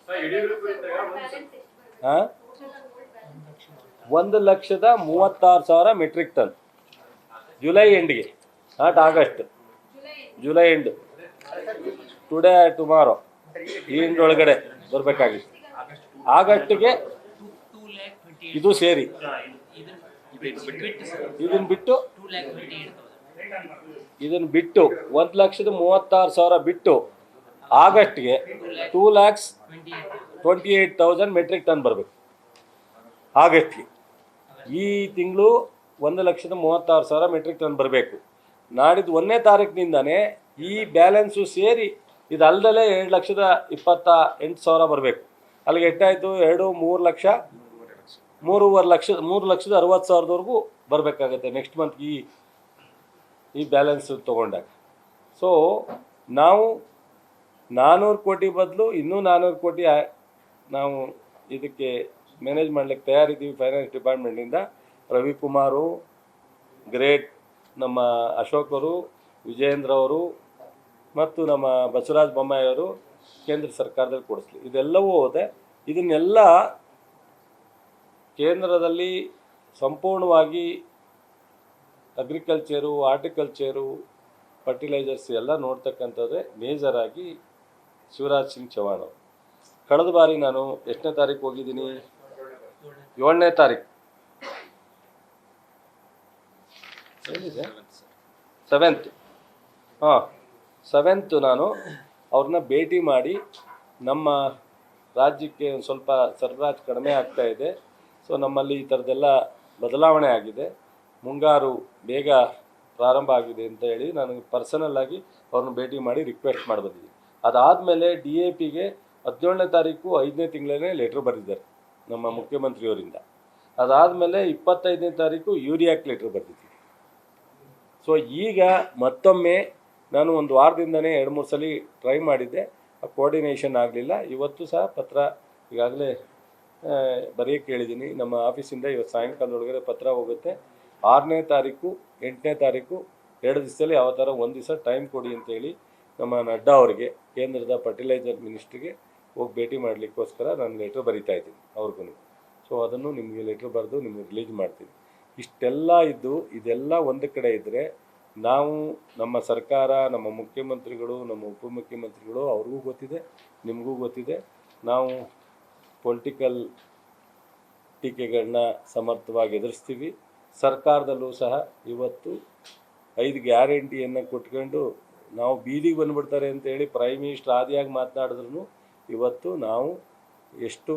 ಹಾಂ, 1,36,000 metric ton July ಎಂಡ್ಗೆ, not August, July end, today tomorrow ಈ ಎಂಡ್ ಒಳಗಡೆ ಬರಬೇಕಾಗಿತ್ತು. ಆಗಸ್ಟ್ಗೆ ಇದು ಸೇರಿ ಇದನ್ನು ಬಿಟ್ಟು 1,36,000 ಬಿಟ್ಟು ಆಗಸ್ಟ್ಗೆ 2,28,000 ಮೆಟ್ರಿಕ್ ಟನ್ ಬರಬೇಕು. ಆಗಸ್ಟ್ಗೆ ಈ ತಿಂಗಳು 1,36,000 ಮೆಟ್ರಿಕ್ ಟನ್ ಬರಬೇಕು. ನಾಡಿದ್ದು 1ನೇ ತಾರೀಕಿನಿಂದನೇ ಈ ಬ್ಯಾಲೆನ್ಸು ಸೇರಿ ಇದಲ್ದಲೇ 2,28,000 ಬರಬೇಕು. ಅಲ್ಲಿಗೆ ಎಷ್ಟಾಯಿತು? 3,60,000ವರೆಗೂ ಬರಬೇಕಾಗತ್ತೆ ನೆಕ್ಸ್ಟ್ ಮಂತ್ ಈ ಬ್ಯಾಲೆನ್ಸ್ ತೊಗೊಂಡಾಗ. ಸೊ ನಾವು 400 ಕೋಟಿ ಬದಲು ಇನ್ನೂ 400 ಕೋಟಿ ನಾವು ಇದಕ್ಕೆ ಮ್ಯಾನೇಜ್ ಮಾಡಲಿಕ್ಕೆ ತಯಾರಿದ್ದೀವಿ. ಫೈನಾನ್ಸ್ ಡಿಪಾರ್ಟ್ಮೆಂಟಿಂದ ರವಿಕುಮಾರು, ಗ್ರೇಟ್ ನಮ್ಮ ಅಶೋಕ್ ಅವರು, ವಿಜಯೇಂದ್ರ ಅವರು ಮತ್ತು ನಮ್ಮ ಬಸವರಾಜ ಬೊಮ್ಮಾಯಿ ಅವರು ಕೇಂದ್ರ ಸರ್ಕಾರದಲ್ಲಿ ಕೊಡಿಸ್ಲಿ. ಇದೆಲ್ಲವೂ ಹೋದೆ. ಇದನ್ನೆಲ್ಲ ಕೇಂದ್ರದಲ್ಲಿ ಸಂಪೂರ್ಣವಾಗಿ ಅಗ್ರಿಕಲ್ಚರು, ಹಾರ್ಟಿಕಲ್ಚರು, ಫರ್ಟಿಲೈಸರ್ಸ್ ಎಲ್ಲ ನೋಡ್ತಕ್ಕಂಥದ್ದೇ ಮೇಜರ್ ಆಗಿ ಶಿವರಾಜ್ ಸಿಂಗ್ ಚೌಹಾಣ್ ಅವರು. ಕಳೆದ ಬಾರಿ ನಾನು ಎಷ್ಟನೇ ತಾರೀಕು ಹೋಗಿದ್ದೀನಿ? 7ನೇ ತಾರೀಕು, ಏನಿದೆ 7th, 7th ನಾನು ಅವ್ರನ್ನ ಭೇಟಿ ಮಾಡಿ ನಮ್ಮ ರಾಜ್ಯಕ್ಕೆ ಒಂದು ಸ್ವಲ್ಪ ಸರಬರಾಜು ಕಡಿಮೆ ಆಗ್ತಾ ಇದೆ, ಸೊ ನಮ್ಮಲ್ಲಿ ಈ ಥರದ್ದೆಲ್ಲ ಬದಲಾವಣೆ ಆಗಿದೆ, ಮುಂಗಾರು ಬೇಗ ಪ್ರಾರಂಭ ಆಗಿದೆ ಅಂತ ಹೇಳಿ ನನಗೆ ಪರ್ಸನಲ್ಲಾಗಿ ಅವ್ರನ್ನ ಭೇಟಿ ಮಾಡಿ ರಿಕ್ವೆಸ್ಟ್ ಮಾಡಿ ಬಂದಿದ್ದೀನಿ. ಅದಾದಮೇಲೆ DAPಗೆ 17ನೇ ತಾರೀಕು 5ನೇ ತಿಂಗಳೇ ಲೆಟ್ರ್ ಬರೆದಿದ್ದಾರೆ ನಮ್ಮ ಮುಖ್ಯಮಂತ್ರಿಯವರಿಂದ. ಅದಾದಮೇಲೆ 25ನೇ ತಾರೀಕು ಯೂರಿಯಾಕ್ಕೆ ಲೆಟ್ರ್ ಬರೆದಿದ್ದೀನಿ. ಸೊ ಈಗ ಮತ್ತೊಮ್ಮೆ ನಾನು ಒಂದು ವಾರದಿಂದನೇ 2-3 ಸಲ ಟ್ರೈ ಮಾಡಿದ್ದೆ, ಕೋಆರ್ಡಿನೇಷನ್ ಆಗಲಿಲ್ಲ. ಇವತ್ತು ಸಹ ಪತ್ರ ಈಗಾಗಲೇ ಬರೆಯೋಕ್ಕೆ ಹೇಳಿದ್ದೀನಿ. ನಮ್ಮ ಆಫೀಸಿಂದ ಇವತ್ತು ಸಾಯಂಕಾಲದೊಳಗಡೆ ಪತ್ರ ಹೋಗುತ್ತೆ. 6ನೇ ತಾರೀಕು 8ನೇ ತಾರೀಕು 2 ದಿವಸದಲ್ಲಿ ಯಾವ ಥರ ಒಂದು ದಿವಸ ಟೈಮ್ ಕೊಡಿ ಅಂತೇಳಿ ನಮ್ಮ ನಡ್ಡಾ ಅವರಿಗೆ, ಕೇಂದ್ರದ ಫರ್ಟಿಲೈಸರ್ ಮಿನಿಸ್ಟ್ರಿಗೆ ಹೋಗಿ ಭೇಟಿ ಮಾಡಲಿಕ್ಕೋಸ್ಕರ ನಾನು ಲೆಟ್ರ್ ಬರಿತಾ ಇದ್ದೀನಿ ಅವ್ರಿಗೂ. ಸೊ ಅದನ್ನು ನಿಮಗೆ ಲೆಟ್ರ್ ಬರೆದು ನಿಮಗೆ ರಿಲೀಸ್ ಮಾಡ್ತೀನಿ. ಇಷ್ಟೆಲ್ಲ ಇದ್ದು ಇದೆಲ್ಲ ಒಂದು ಕಡೆ ಇದ್ದರೆ ನಾವು ನಮ್ಮ ಸರ್ಕಾರ, ನಮ್ಮ ಮುಖ್ಯಮಂತ್ರಿಗಳು, ನಮ್ಮ ಉಪಮುಖ್ಯಮಂತ್ರಿಗಳು, ಅವ್ರಿಗೂ ಗೊತ್ತಿದೆ, ನಿಮಗೂ ಗೊತ್ತಿದೆ, ನಾವು ಪೊಲಿಟಿಕಲ್ ಟೀಕೆಗಳನ್ನ ಸಮರ್ಥವಾಗಿ ಎದುರಿಸ್ತೀವಿ. ಸರ್ಕಾರದಲ್ಲೂ ಸಹ ಇವತ್ತು 5 ಗ್ಯಾರಂಟಿಯನ್ನು ಕೊಟ್ಕೊಂಡು ನಾವು ಬೀದಿಗೆ ಬಂದುಬಿಡ್ತಾರೆ ಅಂತೇಳಿ ಪ್ರೈಮ್ ಮಿನಿಸ್ಟರ್ ಆದಿಯಾಗಿ ಮಾತನಾಡಿದ್ರು ಇವತ್ತು ನಾವು ಎಷ್ಟು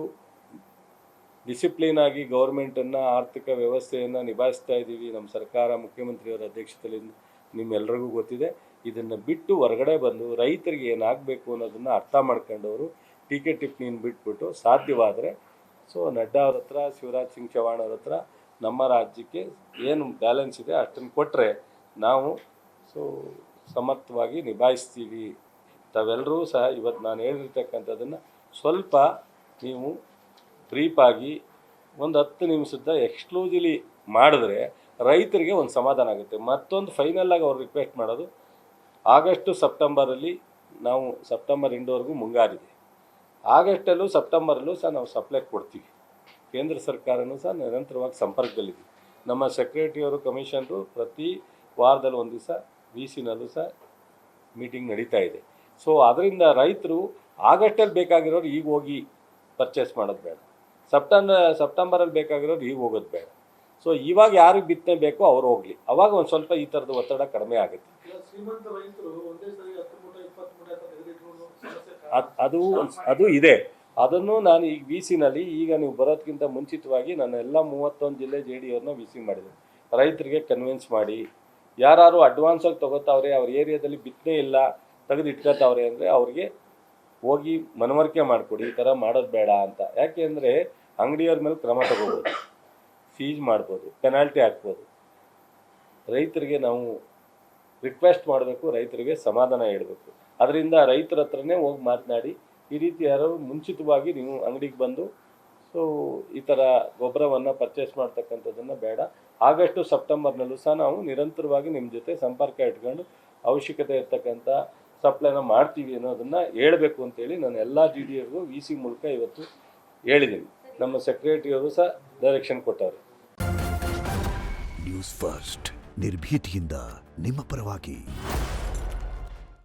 ಡಿಸಿಪ್ಲಿನಾಗಿ ಗೌರ್ಮೆಂಟನ್ನು, ಆರ್ಥಿಕ ವ್ಯವಸ್ಥೆಯನ್ನು ನಿಭಾಯಿಸ್ತಾ ಇದ್ದೀವಿ ನಮ್ಮ ಸರ್ಕಾರ ಮುಖ್ಯಮಂತ್ರಿಯವರ ಅಧ್ಯಕ್ಷತೆಯಲ್ಲಿ ನಿಮ್ಮೆಲ್ಲರಿಗೂ ಗೊತ್ತಿದೆ. ಇದನ್ನು ಬಿಟ್ಟು ಹೊರಗಡೆ ಬಂದು ರೈತರಿಗೆ ಏನಾಗಬೇಕು ಅನ್ನೋದನ್ನು ಅರ್ಥ ಮಾಡ್ಕೊಂಡವರು ಟೀಕೆ ಟಿಪ್ಪಣಿಯನ್ನು ಬಿಟ್ಬಿಟ್ಟು ಸಾಧ್ಯವಾದರೆ ಸೊ ನಡ್ಡಾ ಅವ್ರ ಹತ್ರ, ಶಿವರಾಜ್ ಸಿಂಗ್ ಚೌಹಾಣ್ ಅವ್ರ ಹತ್ರ ನಮ್ಮ ರಾಜ್ಯಕ್ಕೆ ಏನು ಬ್ಯಾಲೆನ್ಸ್ ಇದೆ ಅಷ್ಟನ್ನು ಕೊಟ್ಟರೆ ನಾವು ಸೊ ಸಮರ್ಥವಾಗಿ ನಿಭಾಯಿಸ್ತೀವಿ. ತಾವೆಲ್ಲರೂ ಸಹ ಇವತ್ತು ನಾನು ಹೇಳಿರ್ತಕ್ಕಂಥದ್ದನ್ನು ಸ್ವಲ್ಪ ನೀವು ಬ್ರೀಫಾಗಿ ಒಂದು 10 ನಿಮಿಷದ ಎಕ್ಸ್ಕ್ಲೂಸಿವ್ಲಿ ಮಾಡಿದ್ರೆ ರೈತರಿಗೆ ಒಂದು ಸಮಾಧಾನ ಆಗುತ್ತೆ. ಮತ್ತೊಂದು ಫೈನಲ್ಲಾಗಿ ಅವ್ರು ರಿಕ್ವೆಸ್ಟ್ ಮಾಡೋದು, ಆಗಸ್ಟು ಸೆಪ್ಟೆಂಬರಲ್ಲಿ ನಾವು ಸೆಪ್ಟೆಂಬರ್ ಎಂಡ್ವರೆಗೂ ಮುಂಗಾರಿದೆ, ಆಗಸ್ಟಲ್ಲೂ ಸೆಪ್ಟೆಂಬರಲ್ಲೂ ಸಹ ನಾವು ಸಪ್ಲೈ ಕೊಡ್ತೀವಿ. ಕೇಂದ್ರ ಸರ್ಕಾರನೂ ಸಹ ನಿರಂತರವಾಗಿ ಸಂಪರ್ಕದಲ್ಲಿದ್ದೀವಿ. ನಮ್ಮ ಸೆಕ್ರೆಟರಿಯವರು, ಕಮಿಷನರು ಪ್ರತಿ ವಾರದಲ್ಲಿ ಒಂದು ದಿವಸ VCನಲ್ಲೂ ಸಹ ಮೀಟಿಂಗ್ ನಡೀತಾ ಇದೆ. ಸೊ ಅದರಿಂದ ರೈತರು ಆಗಸ್ಟಲ್ಲಿ ಬೇಕಾಗಿರೋರು ಈಗ ಹೋಗಿ ಪರ್ಚೇಸ್ ಮಾಡೋದು ಬೇಡ, ಸೆಪ್ಟೆಂಬರಲ್ಲಿ ಬೇಕಾಗಿರೋರು ಈಗ ಹೋಗೋದು ಬೇಡ. ಸೊ ಇವಾಗ ಯಾರಿಗೆ ಬಿತ್ತನೆ ಬೇಕೋ ಅವ್ರು ಹೋಗಲಿ, ಅವಾಗ ಒಂದು ಸ್ವಲ್ಪ ಈ ಥರದ ಒತ್ತಡ ಕಡಿಮೆ ಆಗುತ್ತೆ. ಅದು ಇದೆ. ಅದನ್ನು ನಾನು ಈಗ VCನಲ್ಲಿ ಈಗ ನೀವು ಬರೋದಕ್ಕಿಂತ ಮುಂಚಿತವಾಗಿ ನಾನು ಎಲ್ಲ 31 ಜಿಲ್ಲೆ JDಯವ್ರನ್ನ VC ಮಾಡಿದ್ದೀನಿ. ರೈತರಿಗೆ ಕನ್ವಿನ್ಸ್ ಮಾಡಿ, ಯಾರು ಅಡ್ವಾನ್ಸಾಗಿ ತೊಗೋತಾವ್ರೆ, ಅವ್ರ ಏರಿಯಾದಲ್ಲಿ ಬಿತ್ತನೆ ಇಲ್ಲ ತೆಗೆದು ಇಟ್ಕೋತಾವ್ರೆ ಅಂದರೆ ಅವ್ರಿಗೆ ಹೋಗಿ ಮನವರಿಕೆ ಮಾಡಿಕೊಡಿ, ಈ ಥರ ಮಾಡೋದು ಬೇಡ ಅಂತ. ಯಾಕೆ ಅಂದರೆ ಅಂಗಡಿಯವ್ರ ಮೇಲೆ ಕ್ರಮ ತಗೋಬೋದು, ಸೀಜ್ ಮಾಡ್ಬೋದು, ಪೆನಾಲ್ಟಿ ಹಾಕ್ಬೋದು. ರೈತರಿಗೆ ನಾವು ರಿಕ್ವೆಸ್ಟ್ ಮಾಡಬೇಕು, ರೈತರಿಗೆ ಸಮಾಧಾನ ಹೇಳಬೇಕು. ಅದರಿಂದ ರೈತರ ಹತ್ರನೇ ಹೋಗಿ ಮಾತನಾಡಿ, ಈ ರೀತಿ ಯಾರು ಮುಂಚಿತವಾಗಿ ನೀವು ಅಂಗಡಿಗೆ ಬಂದು ಸೊ ಈ ಥರ ಗೊಬ್ಬರವನ್ನು ಪರ್ಚೇಸ್ ಮಾಡ್ತಕ್ಕಂಥದ್ದನ್ನು ಬೇಡ. ಆಗಸ್ಟು ಸೆಪ್ಟೆಂಬರ್ನಲ್ಲೂ ಸಹ ನಾವು ನಿರಂತರವಾಗಿ ನಿಮ್ಮ ಜೊತೆ ಸಂಪರ್ಕ ಇಟ್ಕೊಂಡು ಅವಶ್ಯಕತೆ ಇರ್ತಕ್ಕಂಥ ಸಪ್ಲೈನ ಮಾಡ್ತೀವಿ ಅನ್ನೋದನ್ನು ಹೇಳಬೇಕು ಅಂತೇಳಿ ನಾನು ಎಲ್ಲ ಜಿ ಡಿ ಅವ್ರಿಗೂ ವಿ ಸಿ ಮೂಲಕ ಇವತ್ತು ಹೇಳಿದ್ದೀನಿ. ನಮ್ಮ ಸೆಕ್ರೆಟರಿಯವರು ಸಹ ಡೈರೆಕ್ಷನ್ ಕೊಟ್ಟವ್ರೆ. ನ್ಯೂಸ್ ಫಸ್ಟ್ ನಿರ್ಭೀತಿಯಿಂದ ನಿಮ್ಮ ಪರವಾಗಿ.